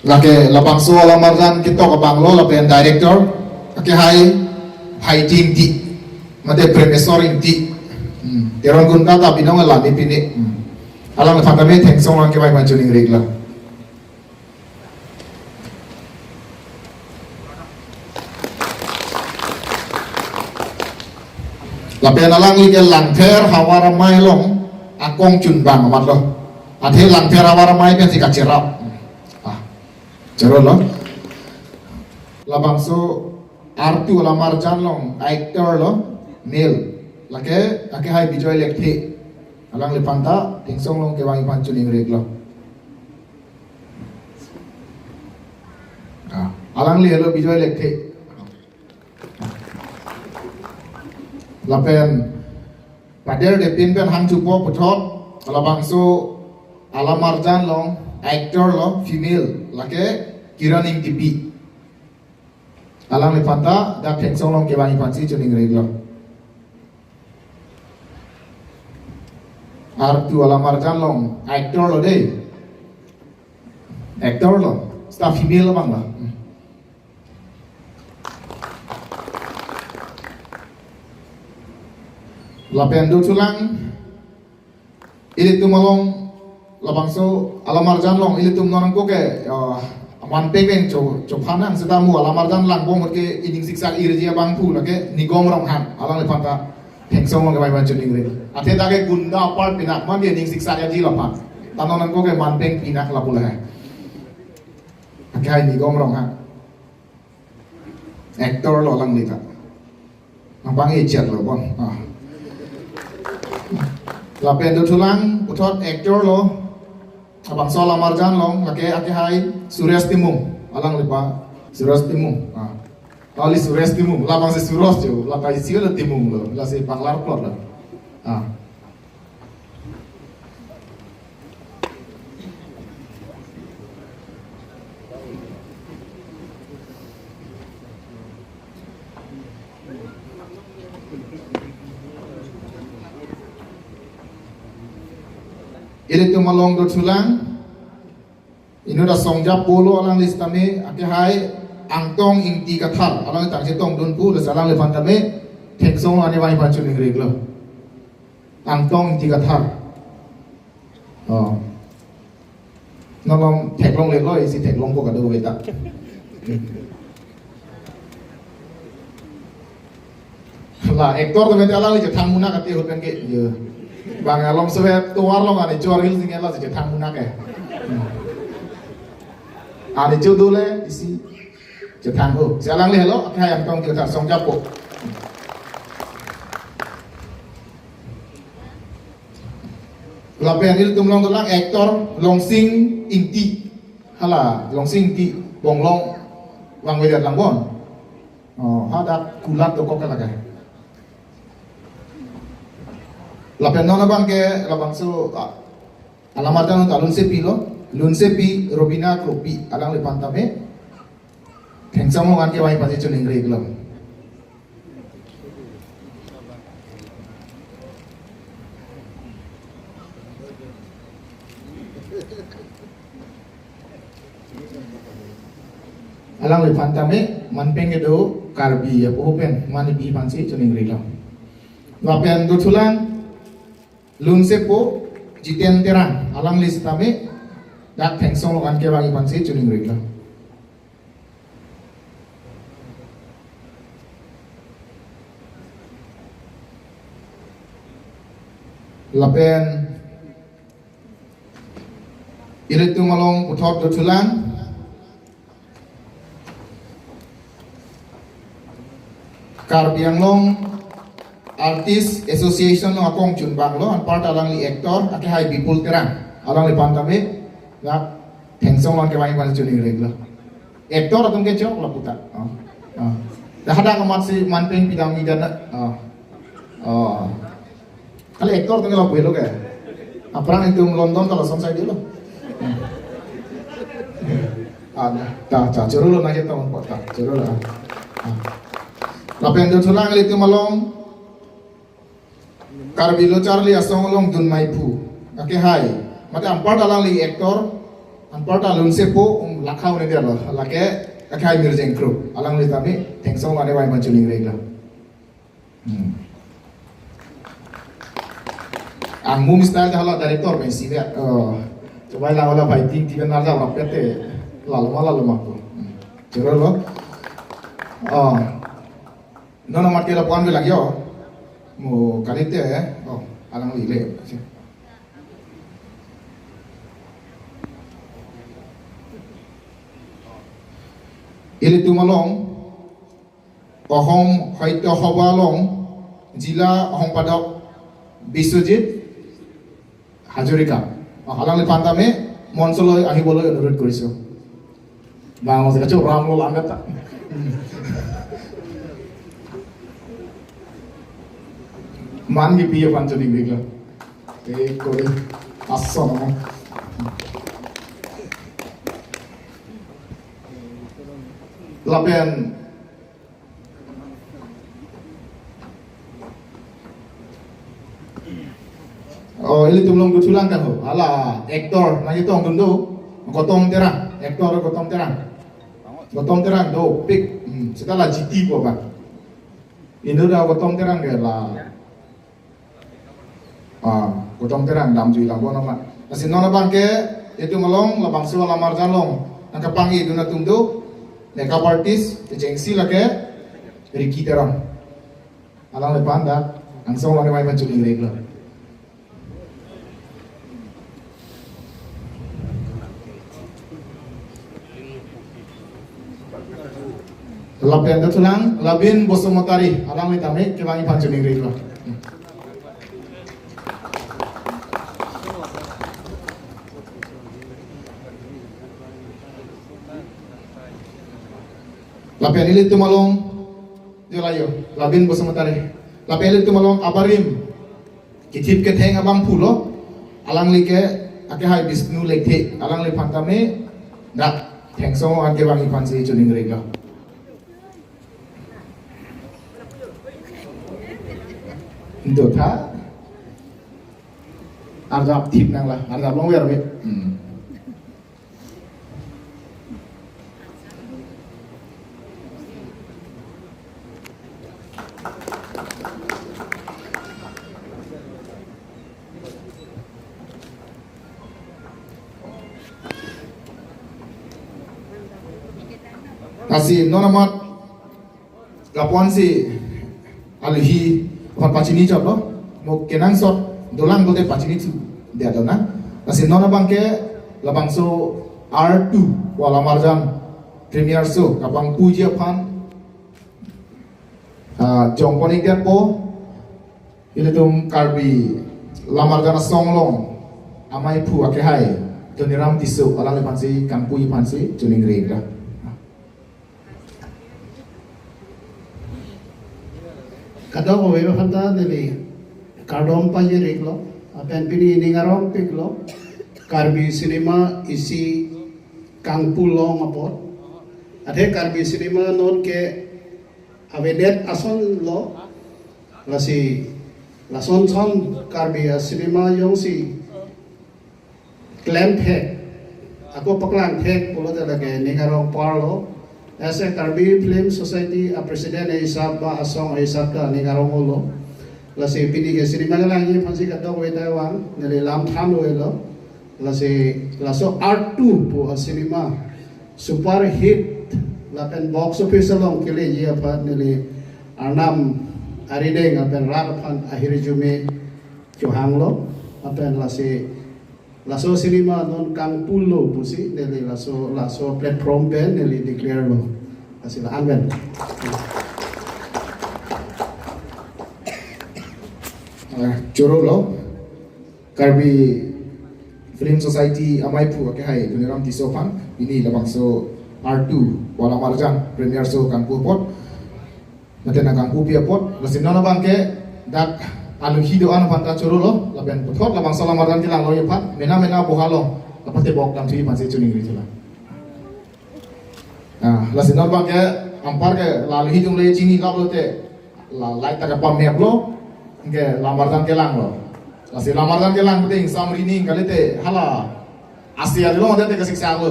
lake labang so alamarjan kita ke banglo lapen director lake hai team ti mate professor inti teron gun kata binong la ni pini alang fatame theng song lang ke bai manchuning regla lapen alang li lang ther hawara mai long akong chun bang amat lo athe lang ther hawara mai pe sika cerap Cerol lo, labang so artu lamar jan long actor lo male, lake hai bijoy lekthi, alang lepanta tingsong long ke wangi pancuning reg lo, alang li lo bijoy lekthi, lapen pader depin pen hang cupo putot, labang so alamar jan long actor lo female, lake kiraning tipi alang lepanta dak tengsong long ke wangi panci cuning reglo artu alamar jan long actor lo deh actor lo staff female bang lah lapen do tulang ini tu malong labang so alamar jan long ini tu nonang ko ke wan peng cho phanang setamu alamarjan langbong ke ining siksa irjia bangpu lake nigom rong han alang lepanta hengsong long ke bai ban chuning re athe dage gunda par pinak man ining siksa ya ji lapan tanon ko ke man peng pinak lapula hai akai nigom rong han actor lo lang lita nang e chat lo bon lapen do tulang uthot actor lo abang soal amarjan long lake hai Suryas Timung alang lepa Suryas Timung ali Suryas Timung labang se Suros jo lakai siul Timung lo la se panglar plot lo Ini tu malong do tulang, ini dah songjap polo alang listame, ake hai angtong inti kathar, alang tang setong dun pu, le salang le fantame, teksong ane wai pancu ning reglo, angtong inti kathar, nolong teklong reglo isi teklong ko kado beta, lah ektor tu beta alang le jatang muna kati hutben ke, bang along sebab tuar long ane jual hil singa lah sejak tang munak ane jual dulu isi jatang ho sealang leh lo apa yang tong kita song japo lapen il tum long tulang aktor long sing inti hala long sing inti bong long wang wedat lang bon ada kulat to kok kalaga lapen nona bang ke labang so alamat dan talun sepi lo lun sepi robina kropi alang lepantame kengsang lo kan ke wai pasti cuning reg lo alang lepantame manpeng edo karbi ya popen mani bi pansi cuning reg lo lapen do tulang lun sepo jiten terang alang listame dak tengsong lo kan ke wangi pansi cuning regla lapen ilitu malong uthot do tulang karbiang long Artist Association lo akong chun bang lo an part alang li actor ake hai bipul terang alang li pantame ngak tengsong lo ke wai pan chuning regla actor atung ke chok la puta dah ada kamat si manpeng pidang mi dana kali actor tung lo buelo ke aprang itu London kalau sonsai dia lo ada ta jero lo na kita on pota jero la lapen do tulang itu malong Karbilo Charlie asong long dun maipu ake hai mate ampar dalang li actor ampar ta lun sepo lakhau ne dia lo lake akai mirjeng kru alang li tami tengsong mane wai manchuling regla ang mum style hala director ben si dia coba la wala bai ting tiga nar ja la pete lalu makku jero lo nono mat ke la puan bilang yo mo kalite alang li le Ili tumalong Ohom Haitya Hobalong Jila Ohom Padok Biswajit Hajurika Halang Lipantame Monsolo Ahibolo অনুরোধ কৰিছো বাংলাদেশ কাছে রামলো লাগাতা মানগি পিয়ে পাঞ্চনি বিগলা এই করে আসন Lapian ini tumlong gutulang kan ho ala aktor na ito ang gundo gotong terang aktor gotong terang do pik setelah GT po ba ini dah gotong terang ke la gotong terang dam jui lang bo nama kasi nona bangke itu malong labang suwa lamar jalong ang kapangi do na tungdo Makeup artist, jengsi lagi, Ricky terang. Alang lepan dah, langsung orang main menculik regla. Lapian tu tulang, labin bosomotari, alang letame, kebangi menculik regla. Lapian ilit tumalong jolayo labin bosamatare lapian ilit tumalong abarim kitip ketheng abang pulo alang like ake hai Bisnu lekhe alang le phantame dak thengso ake bangi pansi chuning rega indo tha arjap thip nang la arjap long wer be Nasi nonamat lapuan si alhi apa pacini job lo mau kenang sot dolang bote pacini tu dia tu na nasi nona bangke labangso R2 wala marjan premier so kapang puja pan jongponi dia po ini tum karbi lamarjana songlong amai pu ake hai tuniram tisu ala le pansi kampui pansi tuning rega Kadang orang berkata dari kardom pagi reklo, apa yang pilih ningarom piklo, karbi cinema isi kangpulong apot, ada karbi cinema non ke avedet ason lo, lasi lason son karbi cinema yang si claim hack, aku paklang hack pulau terlagi ningarom parlo. ऐसे Karbi film society president हिसाब बा असंग हिसाब का निगारों होलो लसे पिनी के सिनेमा का लांगी फंसी का तो कोई ताइवान नेले लाम थाम लोए लो लसे लसो आर्ट टू पो सिनेमा सुपर हिट लापेन बॉक्स ऑफिस लोंग के लिए ये अपन नेले अर्नाम अरिडेंग अपन रात अपन आहिर जुमे चोहांग लो अपन लसे laso cinema non kang pulo pusi neli laso platform ben neli declare lo asila anggan Joro lo karbi film society amai pu ake hai duniram tisopan ini labang so R2 wala marjan premier so kang pu pot nate na kang pu pia pot lasin nona bangke dak alu hido an panta choro lo laben puthot labang salam marjan kilang lo yepat mena bohalo lapate bok dam thui panse chuning ri chula lasin nona bangke ampar ke lalu hidung le chini lablote la lai ta ka pam mep lo ke lamarjan kelang lo lasin lamarjan kelang penting samrini kalite hala Asia lo ada te kasih siapa?